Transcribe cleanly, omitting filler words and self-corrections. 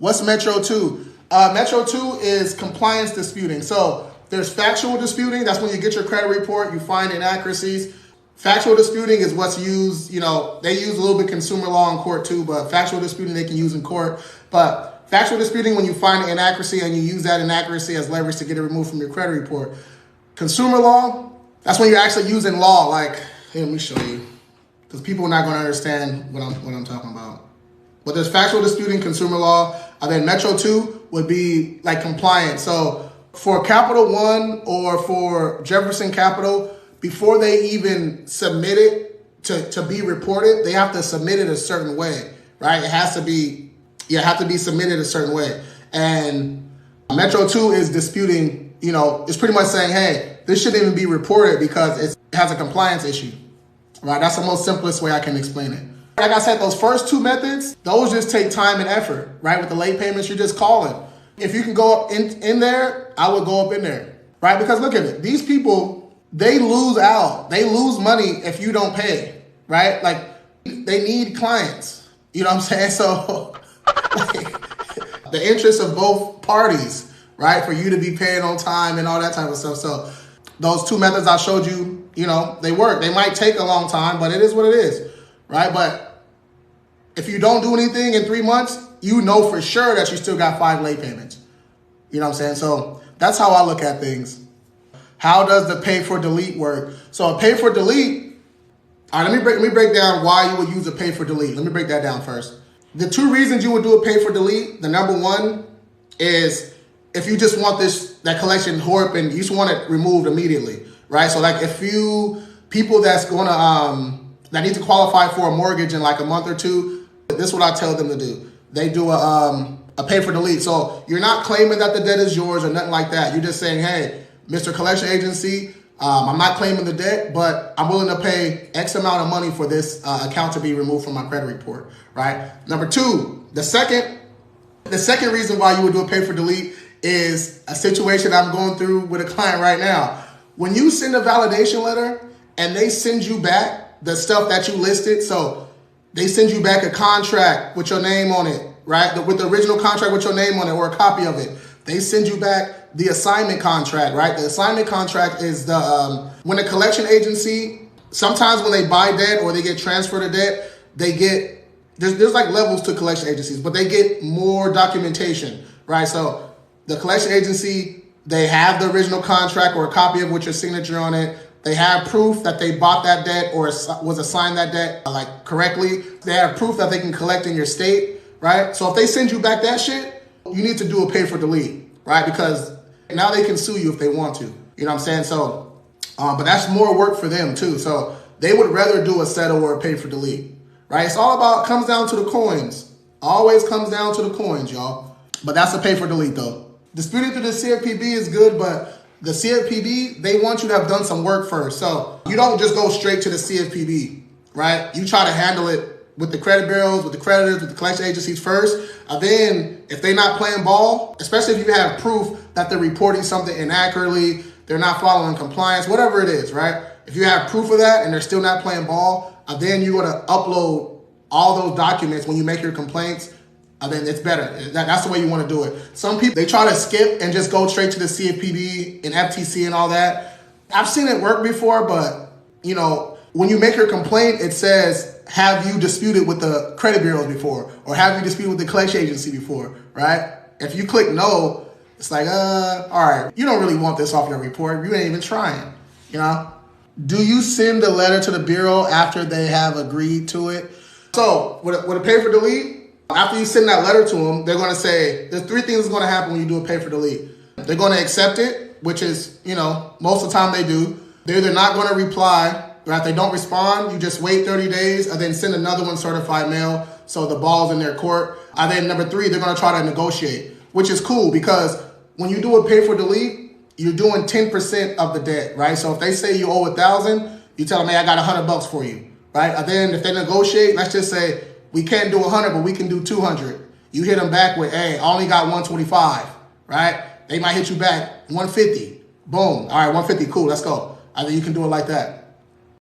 What's Metro 2? Metro 2 is compliance disputing. So there's factual disputing. That's when you get your credit report, you find inaccuracies. Factual disputing is what's used, they use a little bit consumer law in court too, but factual disputing they can use in court. But factual disputing, when you find an inaccuracy and you use that inaccuracy as leverage to get it removed from your credit report. Consumer law, that's when you're actually using law. Like, here, let me show you, because people are not going to understand what I'm talking about. But there's factual disputing, consumer law, and then Metro 2 would be like compliance. So for Capital One or for Jefferson Capital, before they even submit it to be reported, they have to submit it a certain way, right? It has to be submitted a certain way. And Metro 2 is disputing, it's pretty much saying, hey, this shouldn't even be reported because it has a compliance issue, right? That's the most simplest way I can explain it. Like I said, those first two methods, those just take time and effort, right? With the late payments, you're just calling. If you can go up in there, I would go up in there, right? Because look at it. These people, they lose out. They lose money if you don't pay, right? Like, they need clients. You know what I'm saying? So, the interest of both parties, right? For you to be paying on time and all that type of stuff. So, those two methods I showed you, they work. They might take a long time, but it is what it is, right? But if you don't do anything in 3 months, you know for sure that you still got 5 late payments. You know what I'm saying? So, that's how I look at things. How does the pay for delete work? So a pay for delete, all right, let me break down why you would use a pay for delete. Let me break that down first. The 2 reasons you would do a pay for delete, the number one is if you just want that collection HORP and you just want it removed immediately, right? So like if people that's that need to qualify for a mortgage in like a month or 2, this is what I tell them to do. They do a pay for delete. So you're not claiming that the debt is yours or nothing like that. You're just saying, hey, Mr. Collection Agency, I'm not claiming the debt, but I'm willing to pay X amount of money for this account to be removed from my credit report, right? Number 2, the second reason why you would do a pay for delete is a situation I'm going through with a client right now. When you send a validation letter and they send you back the stuff that you listed, so they send you back a contract with your name on it, right? With the original contract with your name on it or a copy of it. They send you back the assignment contract, right? The assignment contract is when a collection agency, sometimes when they buy debt or they get transferred a debt, they get, there's like levels to collection agencies, but they get more documentation, right? So the collection agency, they have the original contract or a copy of with your signature on it. They have proof that they bought that debt or was assigned that debt like correctly. They have proof that they can collect in your state, right? So if they send you back that shit, you need to do a pay for delete, right? Because now they can sue you if they want to. You know what I'm saying? So, but that's more work for them too. So they would rather do a settle or a pay for delete, right? It's all about, comes down to the coins. Always comes down to the coins, y'all. But that's a pay for delete though. Disputing through the CFPB is good, but the CFPB, they want you to have done some work first. So you don't just go straight to the CFPB, right? You try to handle it with the credit bureaus, with the creditors, with the collection agencies first. Then if they're not playing ball, especially if you have proof that they're reporting something inaccurately, they're not following compliance, whatever it is, right? If you have proof of that and they're still not playing ball, then you're going to upload all those documents when you make your complaints. Then it's better. That's the way you want to do it. Some people, they try to skip and just go straight to the CFPB and FTC and all that. I've seen it work before, but when you make your complaint, it says, have you disputed with the credit bureaus before? Or have you disputed with the collection agency before, right? If you click no, it's like, all right, you don't really want this off your report. You ain't even trying, Do you send a letter to the bureau after they have agreed to it? So with a pay for delete, after you send that letter to them, they're going to say, there's 3 things that's going to happen when you do a pay for delete. They're going to accept it, which is, most of the time they do. They're either not going to reply. Right? If they don't respond, you just wait 30 days and then send another one certified mail so the ball's in their court. And then number 3, they're going to try to negotiate, which is cool because when you do a pay for delete, you're doing 10% of the debt, right? So if they say you owe $1,000, you tell them, hey, I got $100 for you, right? And then if they negotiate, let's just say we can't do 100, but we can do 200. You hit them back with, hey, I only got 125, right? They might hit you back 150. Boom. All right, 150, cool, let's go. And then you can do it like that.